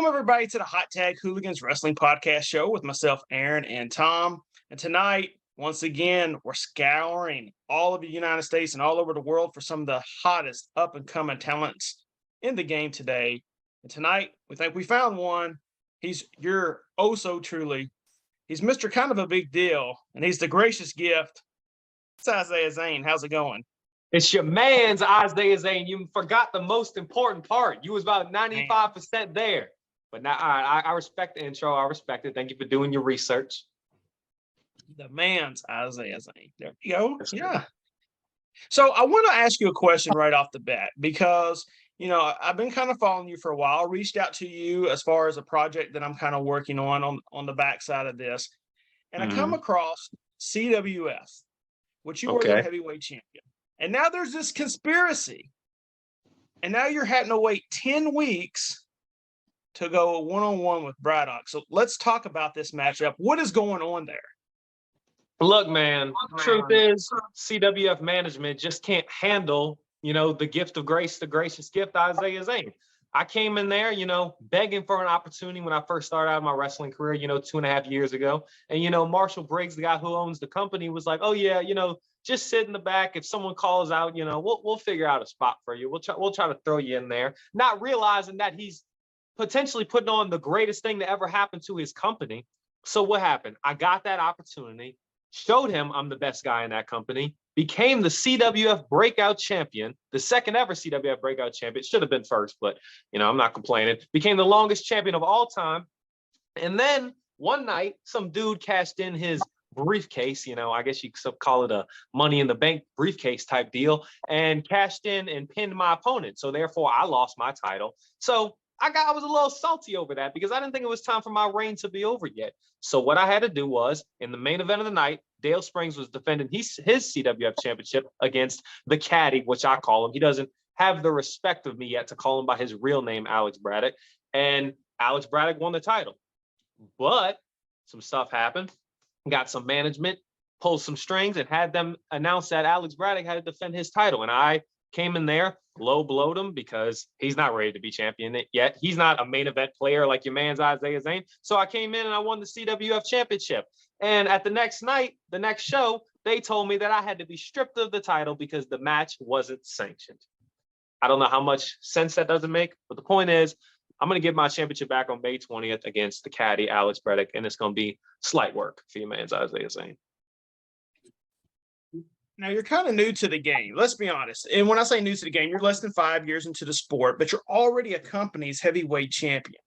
Welcome, everybody, to the Hot Tag Hooligans Wrestling Podcast Show with myself, Aaron, and Tom. And tonight, once again, we're scouring all of the United States and all over the world for some of the hottest up-and-coming talents in the game today. And tonight, we think we found one. He's your oh-so-truly. He's Mr. Kind of a Big Deal, and he's the gracious gift. It's Izaiah Zane. How's it going? It's your man's Izaiah Zane. You forgot the most important part. You was about 95% there. But now I respect the intro. I respect it. Thank you for doing your research. The man's Izaiah Zane. There you go. Yeah. So I want to ask you a question right off the bat because, you know, I've been kind of following you for a while. I reached out to you as far as a project that I'm kind of working on the backside of this. And I come across CWF, which you were their heavyweight champion. And now there's this conspiracy. And now you're having to wait 10 weeks to go one-on-one with Braddock. So let's talk about this matchup. What is going on there? Look, man, truth is CWF management just can't handle, the gift of grace, the gracious gift, Izaiah Zane. I came in there, begging for an opportunity when I first started out my wrestling career, 2.5 years ago. And, Marshall Briggs, the guy who owns the company, was like, oh, yeah, just sit in the back. If someone calls out, we'll figure out a spot for you. We'll try to throw you in there, not realizing that he's potentially putting on the greatest thing to ever happen to his company. So what happened? I got that opportunity, showed him I'm the best guy in that company, became the CWF breakout champion, the second ever CWF breakout champion. Should have been first, but I'm not complaining. Became the longest champion of all time. And then one night, some dude cashed in his briefcase, I guess you could call it a money in the bank briefcase type deal, and cashed in and pinned my opponent. So therefore I lost my title. So I was a little salty over that because I didn't think it was time for my reign to be over yet. So what I had to do was, in the main event of the night, Dale Springs was defending his CWF championship against the caddy, which I call him. He doesn't have the respect of me yet to call him by his real name, Alex Braddock. And Alex Braddock won the title. But some stuff happened. Got some management, pulled some strings, and had them announce that Alex Braddock had to defend his title. And I came in there, low blowed him because he's not ready to be champion yet. He's not a main event player like your man's Izaiah Zane. So I came in and I won the CWF championship. And at the next night, the next show, they told me that I had to be stripped of the title because the match wasn't sanctioned. I don't know how much sense that doesn't make, but the point is, I'm going to get my championship back on May 20th against the caddy, Alex Braddock, and it's going to be slight work for your man's Izaiah Zane. Now, you're kind of new to the game. Let's be honest. And when I say new to the game, you're less than 5 years into the sport, but you're already a company's heavyweight champion.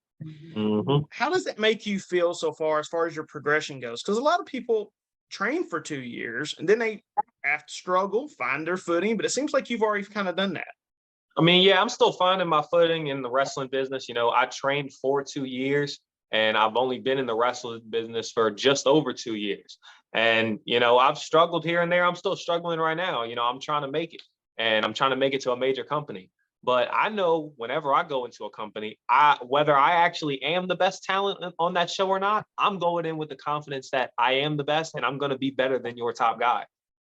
How does that make you feel so far as your progression goes? Because a lot of people train for 2 years, and then they have to struggle, find their footing, but it seems like you've already kind of done that. I mean, yeah, I'm still finding my footing in the wrestling business. I trained for 2 years, and I've only been in the wrestling business for just over 2 years. And, I've struggled here and there. I'm still struggling right now. I'm trying to make it, and I'm trying to make it to a major company. But I know whenever I go into a company, whether I actually am the best talent on that show or not, I'm going in with the confidence that I am the best and I'm going to be better than your top guy.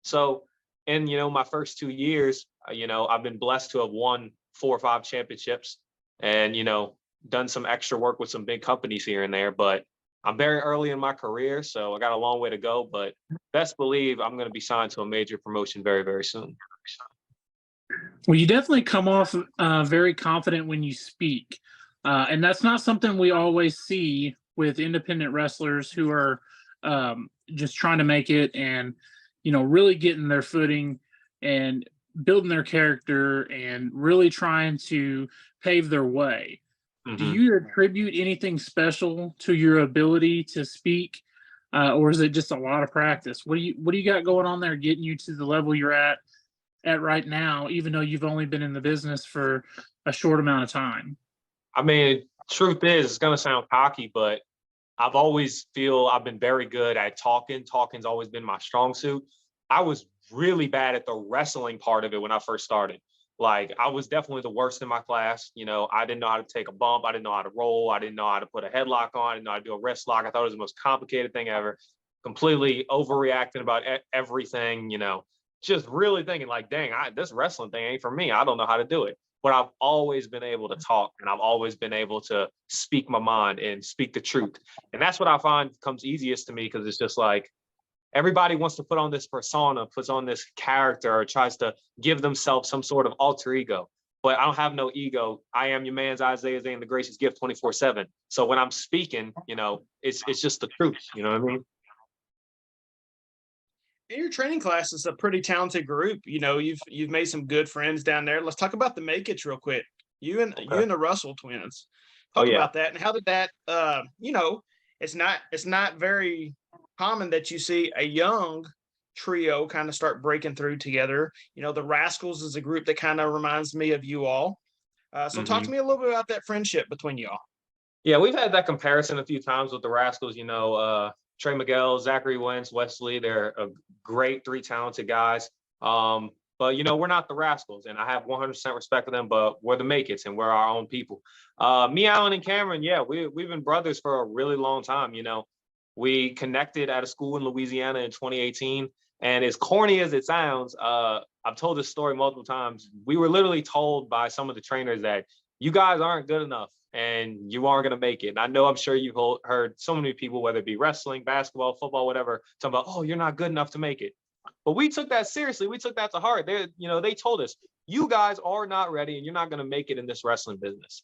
So in, my first 2 years, I've been blessed to have won 4 or 5 championships and, done some extra work with some big companies here and there. But I'm very early in my career, so I got a long way to go. But best believe I'm going to be signed to a major promotion very, very soon. Well, you definitely come off very confident when you speak. And that's not something we always see with independent wrestlers who are just trying to make it and, really getting their footing and building their character and really trying to pave their way. Do you attribute anything special to your ability to speak, or is it just a lot of practice? What do you got going on there getting you to the level you're at right now, even though you've only been in the business for a short amount of time? I mean, truth is, it's going to sound cocky, but I've always feel I've been very good at talking. Talking's always been my strong suit. I was really bad at the wrestling part of it when I first started. Like, I was definitely the worst in my class. I didn't know how to take a bump. I didn't know how to roll. I didn't know how to put a headlock on. I didn't know how to do a wrist lock. I thought it was the most complicated thing ever. Completely overreacting about everything, just really thinking like, dang, this wrestling thing ain't for me. I don't know how to do it. but I've always been able to talk, and I've always been able to speak my mind and speak the truth. And that's what I find comes easiest to me, because it's just like everybody wants to put on this persona, puts on this character, or tries to give themselves some sort of alter ego. But I don't have no ego. I am your man's Izaiah Zane, the gracious gift 24/7. So when I'm speaking, it's just the truth. You know what I mean? In your training class is a pretty talented group. You've made some good friends down there. Let's talk about the Make-Its real quick. You Okay. and the Russell twins. Oh Talk yeah. about that, and how did that it's not very common that you see a young trio kind of start breaking through together. The Rascals is a group that kind of reminds me of you all. So talk to Hmm. me a little bit about that friendship between y'all. Yeah, we've had that comparison a few times with the Rascals. Trey Miguel, Zachary Wentz, Wesley. They're a great three talented guys. But we're not the Rascals, and I have 100% respect for them. But we're the Make-Its, and we're our own people. Me, Alan, and Cameron. Yeah, we've been brothers for a really long time. We connected at a school in Louisiana in 2018. And as corny as it sounds, I've told this story multiple times. We were literally told by some of the trainers that you guys aren't good enough and you aren't going to make it. And I know, I'm sure you've heard so many people, whether it be wrestling, basketball, football, whatever, talking about, oh, you're not good enough to make it. But we took that seriously. We took that to heart. They told us, you guys are not ready and you're not going to make it in this wrestling business.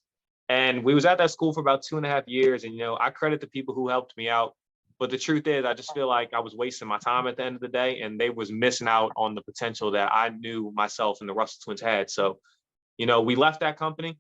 And we was at that school for about 2.5 years. And, I credit the people who helped me out. But the truth is, I just feel like I was wasting my time at the end of the day, and they was missing out on the potential that I knew myself and the Russell twins had. So, we left that company,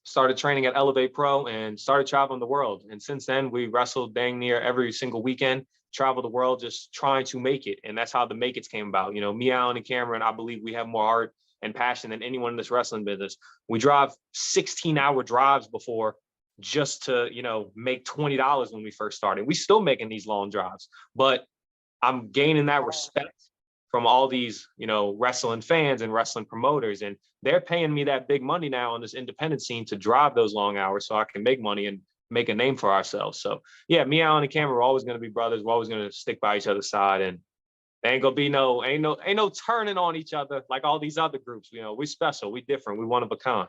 started training at Elevate Pro, and started traveling the world. And since then, we wrestled dang near every single weekend, travel the world, just trying to make it. And that's how the Make-Its came about. Me, Alan, and Cameron, I believe we have more heart and passion than anyone in this wrestling business. We drive 16-hour drives before just to, make $20 when we first started. We still making these long drives, but I'm gaining that respect from all these, wrestling fans and wrestling promoters. And they're paying me that big money now on this independent scene to drive those long hours so I can make money and make a name for ourselves. So yeah, me, Alan, and Cameron are always going to be brothers. We're always going to stick by each other's side, and there ain't gonna be ain't no turning on each other like all these other groups. We special, we different, we one of a kind.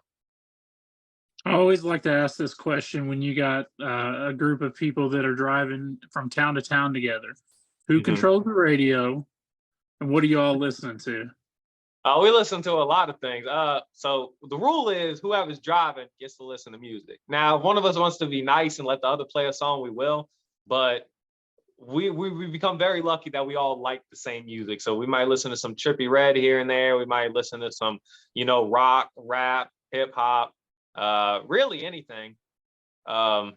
I always like to ask this question when you got a group of people that are driving from town to town together. Who Mhm. controls the radio, and what are you all listening to? We listen to a lot of things. So the rule is whoever's driving gets to listen to music. Now, if one of us wants to be nice and let the other play a song, we will. But we become very lucky that we all like the same music. So we might listen to some Trippie Redd here and there. We might listen to some, rock, rap, hip hop, really anything. Yeah,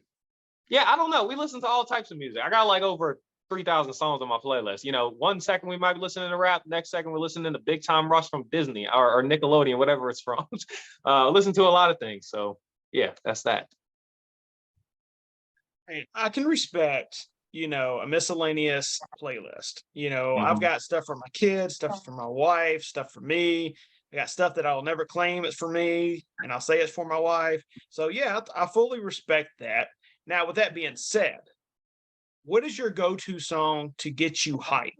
I don't know. We listen to all types of music. I got like over 3,000 songs on my playlist. 1 second we might be listening to rap, next second we're listening to Big Time Rush from Disney or Nickelodeon, whatever it's from. Listen to a lot of things. So yeah, that's that. Hey, I can respect, a miscellaneous playlist. I've Mhm. got stuff for my kids, stuff for my wife, stuff for me. I got stuff that I'll never claim it's for me, and I'll say it's for my wife. So yeah, I fully respect that. Now, with that being said, what is your go-to song to get you hype?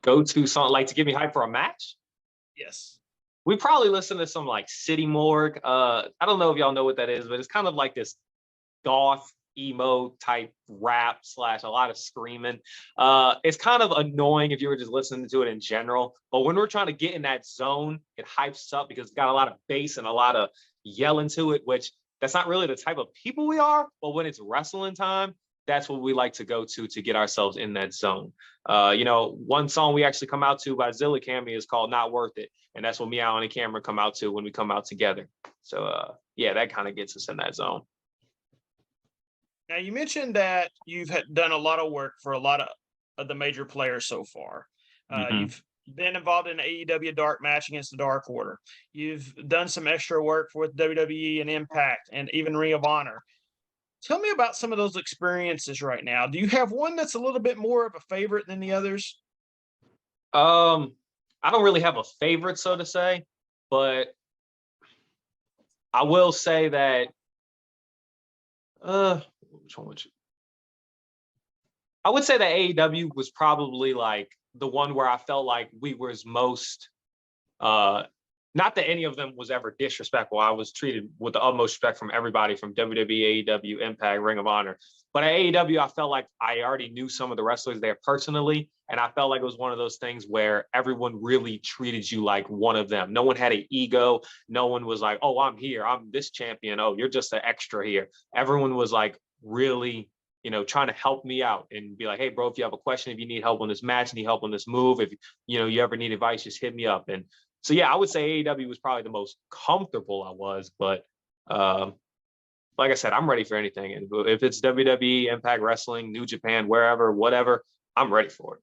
Go-to song, like to get me hype for a match? Yes. We probably listen to some like City Morgue. I don't know if y'all know what that is, but it's kind of like this goth emo type rap slash a lot of screaming. It's kind of annoying if you were just listening to it in general, but when we're trying to get in that zone, it hypes up because it's got a lot of bass and a lot of yelling to it, which that's not really the type of people we are. But when it's wrestling time, that's what we like to go to get ourselves in that zone. One song we actually come out to by Zilla Cami is called "Not Worth It," and that's what me, Alan, and Cameron come out to when we come out together. So yeah, that kind of gets us in that zone. Now, you mentioned that you've done a lot of work for a lot of the major players so far. Mhm. You've been involved in an AEW dark match against the Dark Order. You've done some extra work with WWE and Impact and even Ring of Honor. Tell me about some of those experiences right now. Do you have one that's a little bit more of a favorite than the others? I don't really have a favorite, so to say, but I will say that which one would you? I would say that AEW was probably like the one where I felt like we was most, not that any of them was ever disrespectful. I was treated with the utmost respect from everybody from WWE, AEW, Impact, Ring of Honor. But at AEW, I felt like I already knew some of the wrestlers there personally. And I felt like it was one of those things where everyone really treated you like one of them. No one had an ego. No one was like, oh, I'm here. I'm this champion. Oh, you're just an extra here. Everyone was like really, trying to help me out and be like, hey, bro, if you have a question, if you need help on this match, need help on this move, if you ever need advice, just hit me up. And so, yeah, I would say AEW was probably the most comfortable I was. But like I said, I'm ready for anything. And if it's WWE, Impact Wrestling, New Japan, wherever, whatever, I'm ready for it.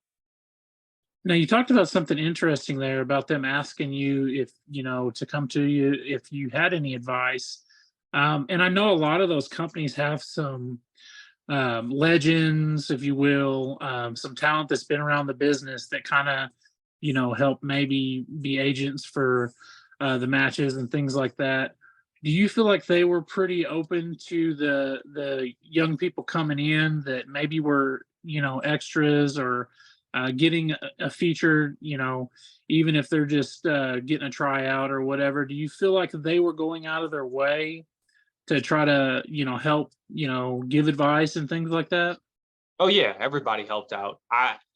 Now, you talked about something interesting there about them asking you if, to come to you if you had any advice. And I know a lot of those companies have some legends, if you will, some talent that's been around the business that kind of, help maybe be agents for the matches and things like that. Do you feel like they were pretty open to the young people coming in that maybe were, extras or getting a feature, even if they're just getting a tryout or whatever? Do you feel like they were going out of their way to try to, help, give advice and things like that? Oh yeah, everybody helped out.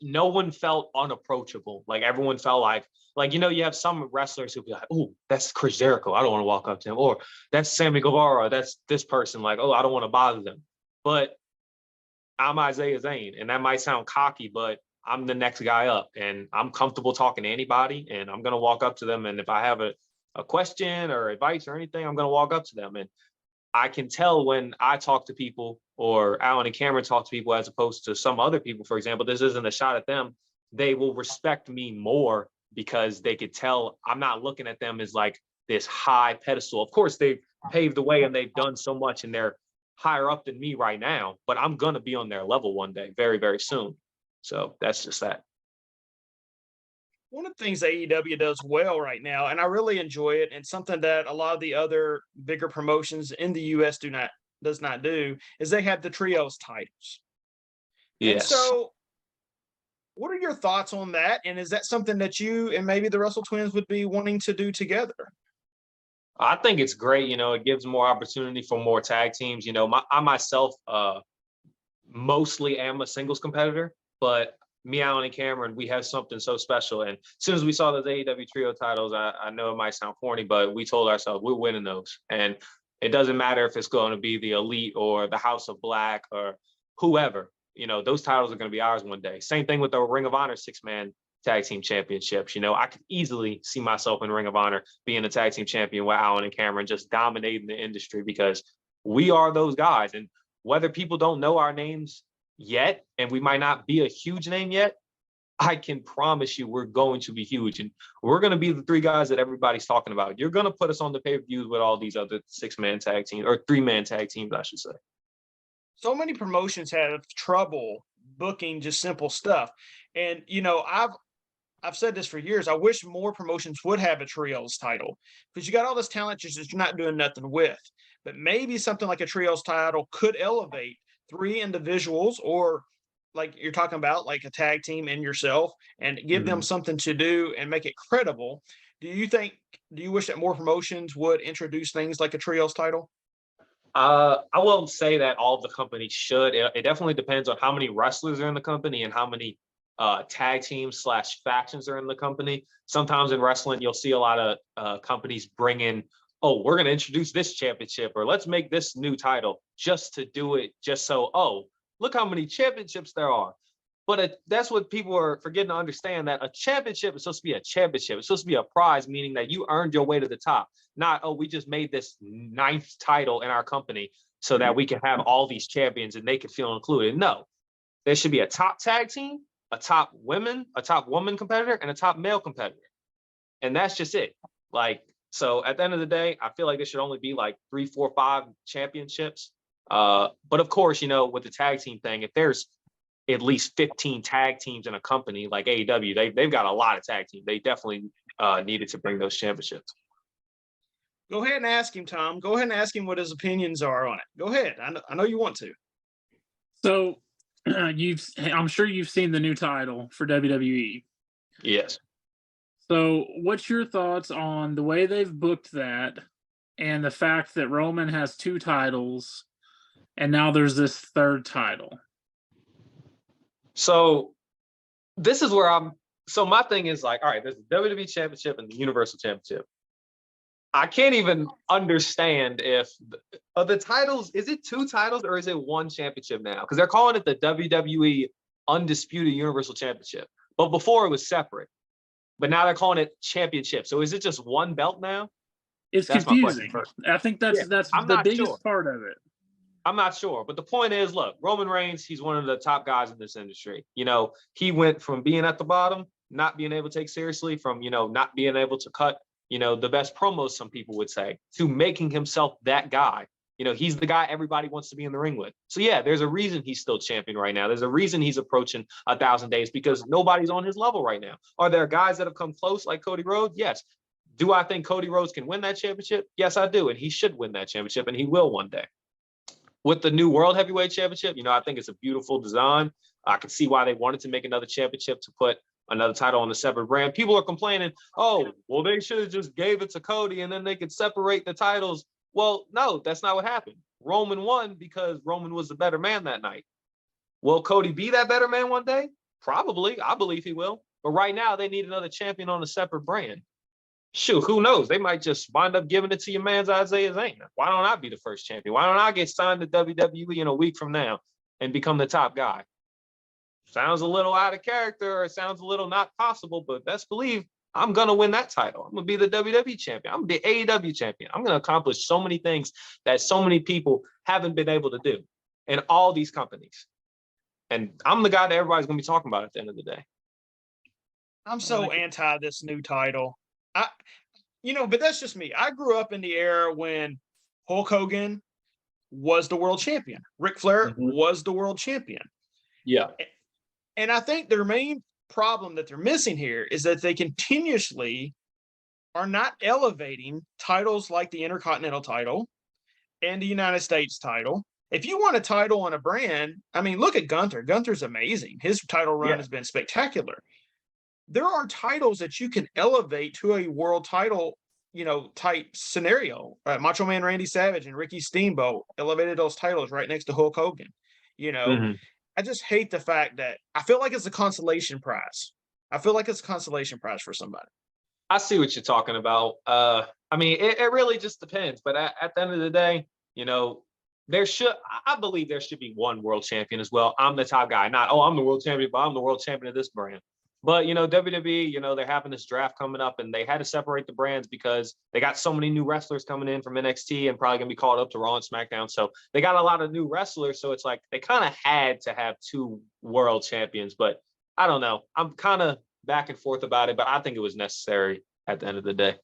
No one felt unapproachable. Like everyone felt like you have some wrestlers who'll be like, oh, that's Chris Jericho. I don't want to walk up to him. Or that's Sammy Guevara. That's this person. Like, oh, I don't want to bother them. But I'm Izaiah Zane, and that might sound cocky, but I'm the next guy up, and I'm comfortable talking to anybody, and I'm gonna walk up to them. And if I have a question or advice or anything, I'm gonna walk up to them. And I can tell when I talk to people or Alan and Cameron talk to people as opposed to some other people, for example, this isn't a shot at them. They will respect me more because they could tell I'm not looking at them as like this high pedestal. Of course, they've paved the way and they've done so much and they're higher up than me right now, but I'm going to be on their level one day, very, very soon. So that's just that. One of the things AEW does well right now, and I really enjoy it, and something that a lot of the other bigger promotions in the US does not do, is they have the trios titles. And Yes. so what are your thoughts on that? And is that something that you and maybe the Russell twins would be wanting to do together? I think it's great. It gives more opportunity for more tag teams. I myself mostly am a singles competitor, but me, Alan, and Cameron, we have something so special. And as soon as we saw those AEW trio titles, I know it might sound corny, but we told ourselves we're winning those. And it doesn't matter if it's going to be the Elite or the House of Black or whoever. Those titles are going to be ours one day. Same thing with the Ring of Honor 6-man tag team championships. I could easily see myself in Ring of Honor being a tag team champion with Alan and Cameron, just dominating the industry because we are those guys. And whether people don't know our names yet, and we might not be a huge name yet, I can promise you we're going to be huge. And we're going to be the three guys that everybody's talking about. You're going to put us on the pay-per-views with all these other 6-man tag teams, or 3-man tag teams, I should say. So many promotions have trouble booking just simple stuff. And, I've said this for years. I wish more promotions would have a trios title because you got all this talent you're not doing nothing with. But maybe something like a trios title could elevate 3 individuals, or like you're talking about, like a tag team and yourself, and give them something to do and make it credible. Do you wish that more promotions would introduce things like a trios title? I won't say that all of the companies should. It definitely depends on how many wrestlers are in the company and how many tag teams / factions are in the company. Sometimes in wrestling, you'll see a lot of companies bring in, oh, we're going to introduce this championship, or let's make this new title just to do it, just so, oh, look how many championships there are. But that's what people are forgetting to understand, that a championship is supposed to be a championship. It's supposed to be a prize, meaning that you earned your way to the top. Not, oh, we just made this 9th title in our company so that we can have all these champions and they can feel included. No, there should be a top tag team, a top woman competitor, and a top male competitor. And that's just it. So at the end of the day, I feel like there should only be like 3, 4, 5 championships. But of course, with the tag team thing, if there's at least 15 tag teams in a company like AEW, they've got a lot of tag teams. They definitely needed to bring those championships. Go ahead and ask him, Tom. Go ahead and ask him what his opinions are on it. Go ahead. I know you want to. So I'm sure you've seen the new title for WWE. Yes. So, what's your thoughts on the way they've booked that and the fact that Roman has two titles and now there's this third title? So this is where so my thing is like, all right, there's the WWE Championship and the Universal Championship. I can't even understand if the titles, is it two titles or is it one championship now? Because they're calling it the WWE Undisputed Universal Championship. But before it was separate. But now they're calling it championship. So is it just one belt now? It's That's my question confusing. first. I think that's I'm the not biggest sure. part of it. I'm not sure. But the point is, look, Roman Reigns, he's one of the top guys in this industry. You know, he went from being at the bottom, not being able to take seriously, from, you know, not being able to cut, you know, the best promos, some people would say, to making himself that guy. You know, he's the guy everybody wants to be in the ring with. So yeah, there's a reason he's still champion right now. There's a reason he's approaching 1,000 days, because nobody's on his level right now. Are there guys that have come close like Cody Rhodes? Yes. Do I think Cody Rhodes can win that championship? Yes, I do. And he should win that championship, and he will one day. With the new World Heavyweight Championship, you know, I think it's a beautiful design. I can see why they wanted to make another championship to put another title on the separate brand. People are complaining, oh, well, they should have just gave it to Cody and then they could separate the titles. Well, no, that's not what happened. Roman won because Roman was the better man that night. Will Cody be that better man one day? Probably. I believe he will. But right now, they need another champion on a separate brand. Shoot, who knows? They might just wind up giving it to your man's Izaiah Zane. Why don't I be the first champion? Why don't I get signed to WWE in a week from now and become the top guy? Sounds a little out of character, or it sounds a little not possible, but best believe I'm going to win that title. I'm going to be the WWE champion. I'm going to be AEW champion. I'm going to accomplish so many things that so many people haven't been able to do in all these companies. And I'm the guy that everybody's going to be talking about at the end of the day. I'm so anti this new title. But that's just me. I grew up in the era when Hulk Hogan was the world champion. Ric Flair was the world champion. Yeah. And I think their main problem that they're missing here is that they continuously are not elevating titles like the Intercontinental title and the United States title. If you want a title on a brand, I mean, look at Gunther. Gunther's amazing. His title run has been spectacular. There are titles that you can elevate to a world title, type scenario. Macho Man Randy Savage and Ricky Steamboat elevated those titles right next to Hulk Hogan. I just hate the fact that I feel like it's a consolation prize. I feel like it's a consolation prize for somebody. I see what you're talking about. I mean, it really just depends. But at the end of the day, I believe there should be one world champion as well. I'm the top guy. Not, I'm the world champion, but I'm the world champion of this brand. But, WWE, they're having this draft coming up, and they had to separate the brands because they got so many new wrestlers coming in from NXT and probably going to be called up to Raw and SmackDown. So they got a lot of new wrestlers. So it's like they kind of had to have two world champions. But I don't know. I'm kind of back and forth about it, but I think it was necessary at the end of the day.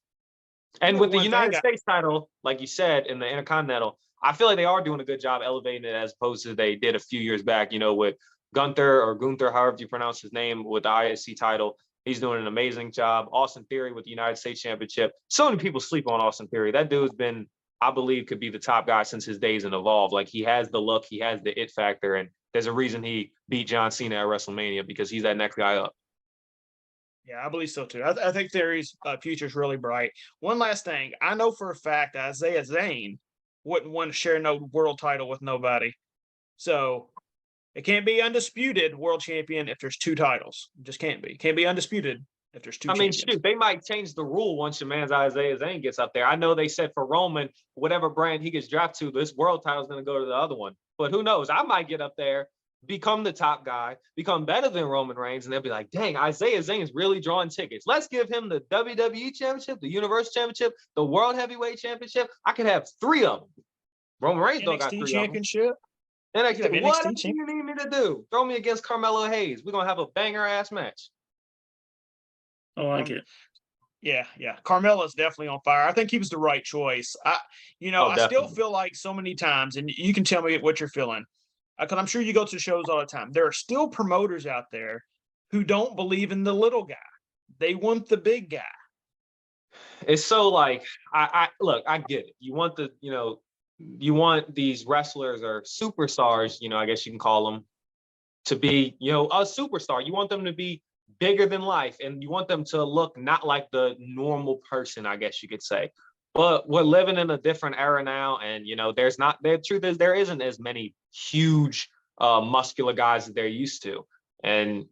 And with the United States title, like you said, in the Intercontinental, I feel like they are doing a good job elevating it as opposed to they did a few years back, with Gunther, however you pronounce his name, with the ISC title. He's doing an amazing job. Austin Theory with the United States Championship. So many people sleep on Austin Theory. That dude's been, I believe, could be the top guy since his days in Evolve. Like, he has the look, he has the it factor, and there's a reason he beat John Cena at WrestleMania, because he's that next guy up. Yeah, I believe so too. I think Theory's future is really bright. One last thing. I know for a fact that Izaiah Zane wouldn't want to share no world title with nobody. So it can't be undisputed world champion if there's two titles. It just can't be. It can't be undisputed if there's two champions. Shoot, they might change the rule once your man's Izaiah Zane gets up there. I know they said for Roman, whatever brand he gets drafted to, this world title is going to go to the other one. But who knows? I might get up there, become the top guy, become better than Roman Reigns, and they'll be like, dang, Izaiah Zane is really drawing tickets. Let's give him the WWE Championship, the Universal Championship, the World Heavyweight Championship. I could have three of them. Roman Reigns don't got three championship. Of them. NXT, what do you need me to do? Throw me against Carmelo Hayes. We're going to have a banger-ass match. I like it. Yeah. Carmelo's definitely on fire. I think he was the right choice. I still feel like so many times, and you can tell me what you're feeling, because I'm sure you go to shows all the time. There are still promoters out there who don't believe in the little guy. They want the big guy. It's so like, I get it. You want you want these wrestlers or superstars, I guess you can call them, to be, you know, a superstar. You want them to be bigger than life, and you want them to look not like the normal person, I guess you could say. But we're living in a different era now, and you know, the truth is there isn't as many huge muscular guys that they're used to. And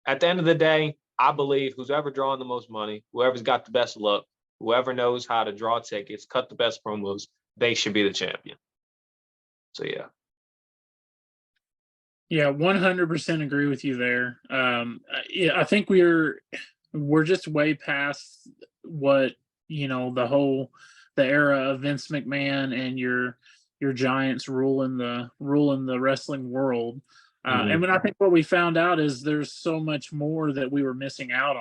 at the end of the day, I believe who's ever drawing the most money, whoever's got the best look, whoever knows how to draw tickets, cut the best promos, they should be the champion. So yeah. Yeah, 100% agree with you there. Yeah, I think we're just way past what, you know, the era of Vince McMahon and your giants ruling the wrestling world. And when I think what we found out is there's so much more that we were missing out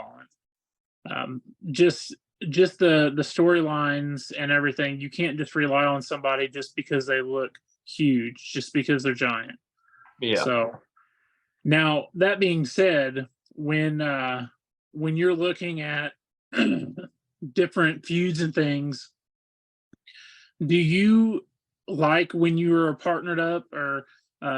on. Just the storylines and everything. You can't just rely on somebody just because they look huge, just because they're giant. Yeah. So now that being said, when you're looking at different feuds and things, do you like when you are partnered up or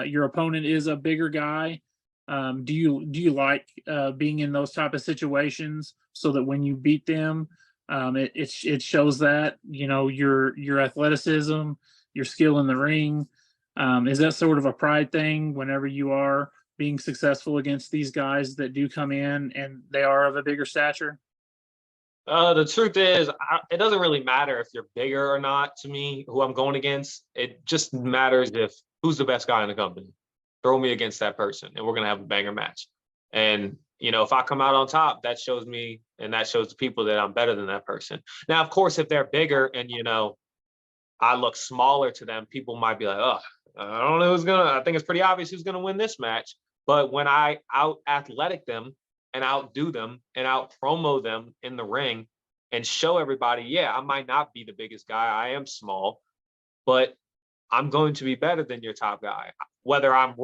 your opponent is a bigger guy? Do you like being in those type of situations so that when you beat them, it shows that, you know, your athleticism, your skill in the ring. Is that sort of a pride thing whenever you are being successful against these guys that do come in and they are of a bigger stature? The truth is, it doesn't really matter if you're bigger or not to me, who I'm going against. It just matters if who's the best guy in the company. Throw me against that person, and we're going to have a banger match. And, you know, if I come out on top, that shows me and that shows the people that I'm better than that person. Now, of course, if they're bigger and, you know, I look smaller to them, people might be like, oh, I don't know I think it's pretty obvious who's going to win this match. But when I out athletic them and outdo them and out promo them in the ring and show everybody, yeah, I might not be the biggest guy. I am small, but I'm going to be better than your top guy. Whether I'm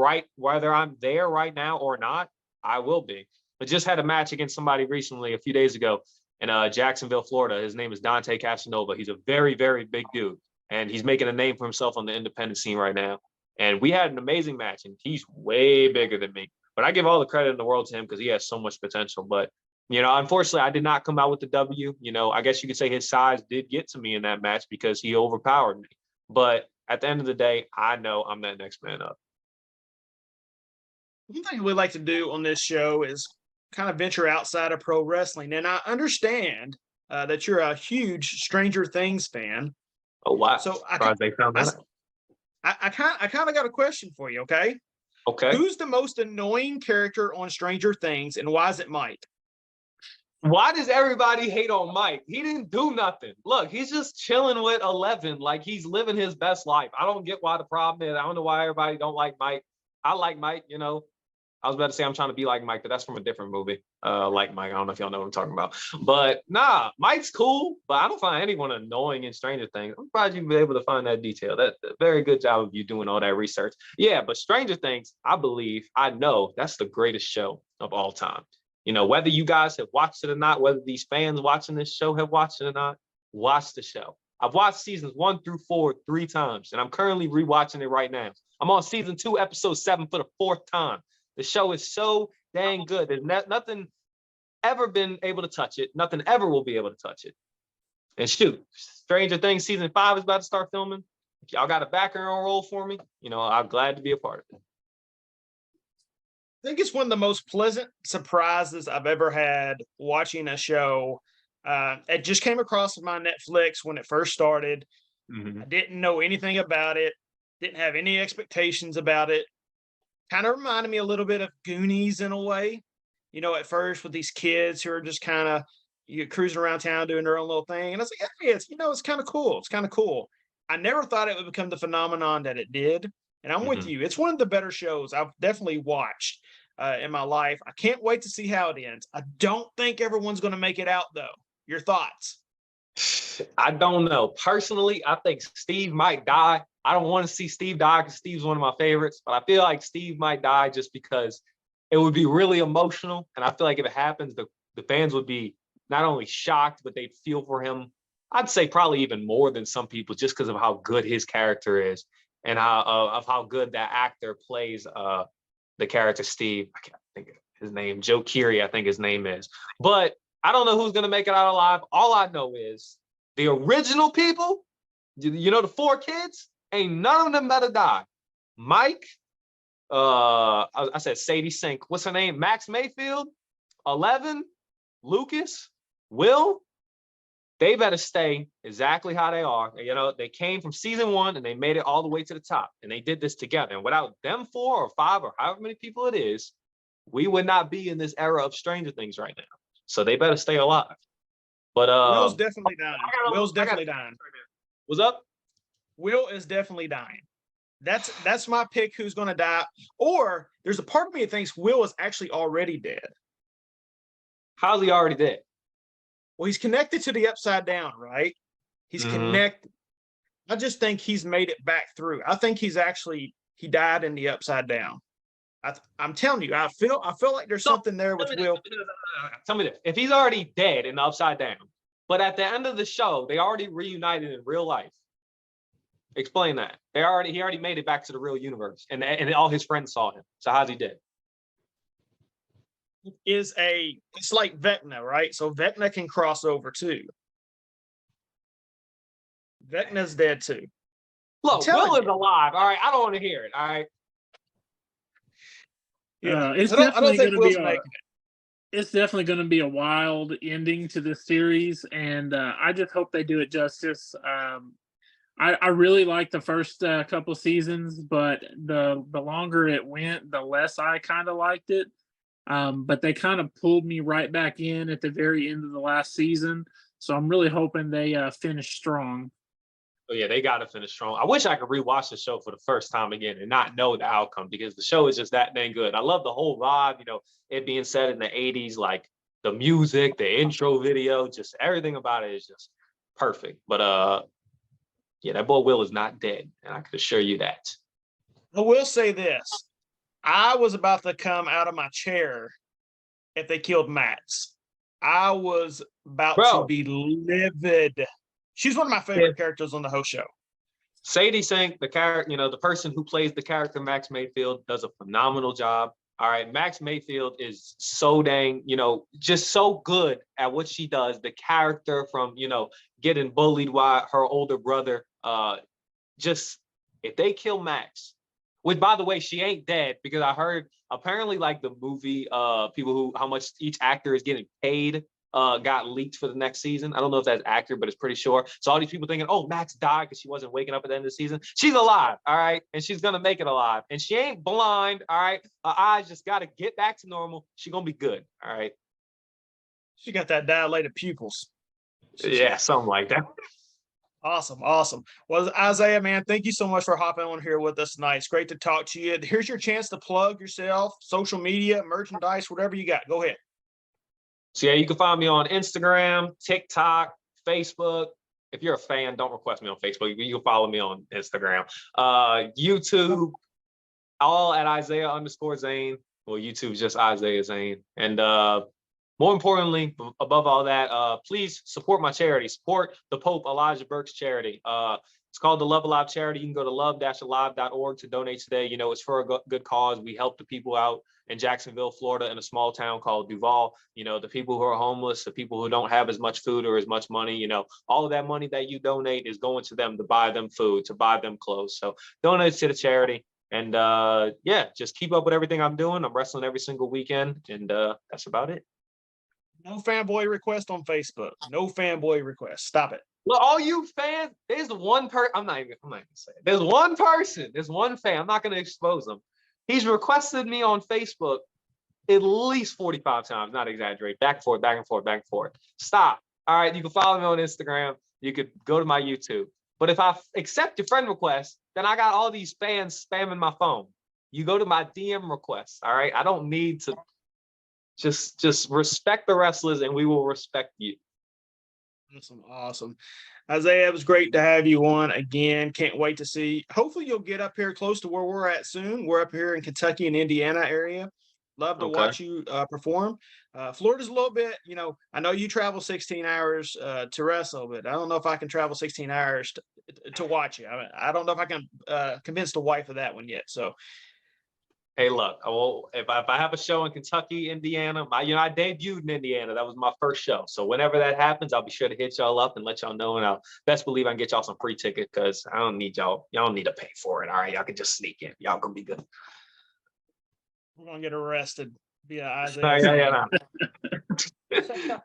there right now or not, I will be. I just had a match against somebody recently a few days ago in Jacksonville, Florida. His name is Dante Casanova. He's a very, very big dude, and he's making a name for himself on the independent scene right now. And we had an amazing match, and he's way bigger than me. But I give all the credit in the world to him because he has so much potential. But, you know, unfortunately, I did not come out with the W. You know, I guess you could say his size did get to me in that match because he overpowered me. But at the end of the day, I know I'm that next man up. One thing we like to do on this show is kind of venture outside of pro wrestling. And I understand that you're a huge Stranger Things fan. Oh, wow. So I kind of got a question for you, okay? Okay. Who's the most annoying character on Stranger Things, and why is it Mike? Why does everybody hate on Mike? He didn't do nothing. Look, he's just chilling with 11, like he's living his best life. I don't get why the problem is. I don't know why everybody don't like Mike. I like Mike, you know. I was about to say I'm trying to be like Mike, but that's from a different movie. Like Mike, I don't know if y'all know what I'm talking about. But nah, Mike's cool, but I don't find anyone annoying in Stranger Things. I'm surprised you've been able to find that detail. That's a very good job of you doing all that research. Yeah, but Stranger Things, I know that's the greatest show of all time. You know, whether you guys have watched it or not, whether these fans watching this show have watched it or not, watch the show. I've watched seasons 1 through 4 3 times, and I'm currently rewatching it right now. I'm on season 2, episode 7 for the 4th time. The show is so dang good. There's nothing ever been able to touch it. Nothing ever will be able to touch it. And shoot, Stranger Things season 5 is about to start filming. If y'all got a background role for me, you know, I'm glad to be a part of it. I think it's one of the most pleasant surprises I've ever had watching a show. It just came across my Netflix when it first started. Mm-hmm. I didn't know anything about it, didn't have any expectations about it. Kind of reminded me a little bit of Goonies in a way, you know, at first with these kids who are just kind of cruising around town doing their own little thing. And I was like, hey, it's kind of cool. It's kind of cool. I never thought it would become the phenomenon that it did. And I'm with you. It's one of the better shows I've definitely watched in my life. I can't wait to see how it ends. I don't think everyone's going to make it out, though. Your thoughts? I don't know. Personally, I think Steve might die. I don't want to see Steve die because Steve's one of my favorites, but I feel like Steve might die just because it would be really emotional. And I feel like if it happens, the fans would be not only shocked, but they'd feel for him. I'd say probably even more than some people just because of how good his character is and how good that actor plays the character Steve. I can't think of his name. Joe Keery, I think his name is. But I don't know who's gonna make it out alive. All I know is the original people, you know, the 4 kids, ain't none of them better die. Mike, I said Sadie Sink. What's her name? Max Mayfield, 11, Lucas, Will. They better stay exactly how they are. You know, they came from season 1 and they made it all the way to the top. And they did this together. And without them 4 or 5 or however many people it is, we would not be in this era of Stranger Things right now. So they better stay alive. But Will's definitely dying. Will's definitely dying. What's up? Will is definitely dying. That's my pick. Who's going to die? Or there's a part of me that thinks Will is actually already dead. How's he already dead? Well, he's connected to the Upside Down, right? He's connected. I just think he's made it back through. I think he died in the Upside Down. I'm telling you, I feel like there's something there with Will. Tell me this: if he's already dead in the Upside Down, but at the end of the show they already reunited in real life, explain that. He already made it back to the real universe, and all his friends saw him. So how's he dead? It's like Vecna, right? So Vecna can cross over too. Vecna's dead too. Look, Will is alive. All right, I don't want to hear it. All right. Yeah, it's definitely going to be a wild ending to this series, and I just hope they do it justice. I really liked the first couple seasons, but the longer it went, the less I kind of liked it. But they kind of pulled me right back in at the very end of the last season. So I'm really hoping they finish strong. Oh yeah, they got to finish strong. I wish I could rewatch the show for the first time again and not know the outcome, because the show is just that dang good. I love the whole vibe, you know, it being set in the 80s, like the music, the intro video, just everything about it is just perfect. But yeah, that boy Will is not dead, and I can assure you that. I will say this. I was about to come out of my chair if they killed Max. I was about to be livid. She's one of my favorite characters on the whole show. Sadie Sink, the character, you know, the person who plays the character Max Mayfield, does a phenomenal job. All right, Max Mayfield is so dang, you know, just so good at what she does. The character from, you know, getting bullied by her older brother. Just if they kill Max, which by the way, she ain't dead, because I heard apparently like the movie, people how much each actor is getting paid got leaked for the next season. I don't know if that's accurate, but it's pretty sure. So all these people thinking, oh, Max died because she wasn't waking up at the end of the season. She's alive, all right? And she's going to make it alive. And she ain't blind, all right? Her eyes just got to get back to normal. She's going to be good, all right? She got that dilated pupils. Yeah, something like that. Awesome. Well, Izaiah, man, thank you so much for hopping on here with us tonight. It's great to talk to you. Here's your chance to plug yourself, social media, merchandise, whatever you got. Go ahead. So yeah, you can find me on Instagram, TikTok, Facebook. If you're a fan, don't request me on Facebook. You can follow me on Instagram, YouTube, all at Izaiah_Zane. Well, YouTube's just Izaiah Zane. And more importantly, above all that, please support my charity. Support the Pope Elijah Burke's charity. It's called the Love Alive charity. You can go to love-alive.org to donate today. You know, it's for a good cause. We help the people out in Jacksonville, Florida, in a small town called Duval. You know, the people who are homeless, the people who don't have as much food or as much money, you know, all of that money that you donate is going to them to buy them food, to buy them clothes. So donate to the charity. And yeah, just keep up with everything I'm doing. I'm wrestling every single weekend, and that's about it. No fanboy request on Facebook. No fanboy request. Stop it. Well, all you fans, there's one person. I'm not even gonna say it. There's one person. There's one fan. I'm not gonna expose him. He's requested me on Facebook at least 45 times. Not exaggerate. Back and forth, back and forth, back and forth. Stop. All right. You can follow me on Instagram. You could go to my YouTube. But if I accept your friend request, then I got all these fans spamming my phone. You go to my DM requests. All right. I don't need to. Just respect the wrestlers, and we will respect you. Awesome. Izaiah, it was great to have you on again. Can't wait to see. Hopefully you'll get up here close to where we're at soon. We're up here in Kentucky and Indiana area. Love to watch you perform. Florida's a little bit, you know, I know you travel 16 hours to wrestle, but I don't know if I can travel 16 hours to watch you. I don't know if I can convince the wife of that one yet. So Hey, look, if I have a show in Kentucky, Indiana, I debuted in Indiana. That was my first show. So whenever that happens, I'll be sure to hit y'all up and let y'all know. And I'll best believe I can get y'all some free tickets because I don't need y'all. Y'all don't need to pay for it. All right, y'all can just sneak in. Y'all gonna be good. We're gonna get arrested via Yeah, Isaiah. yeah.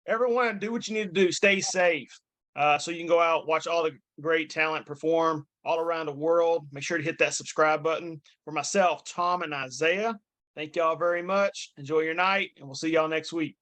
Everyone, do what you need to do. Stay safe. So you can go out, watch all the great talent perform all around the world. Make sure to hit that subscribe button. For myself, Tom, and Isaiah, thank y'all very much. Enjoy your night, and we'll see y'all next week.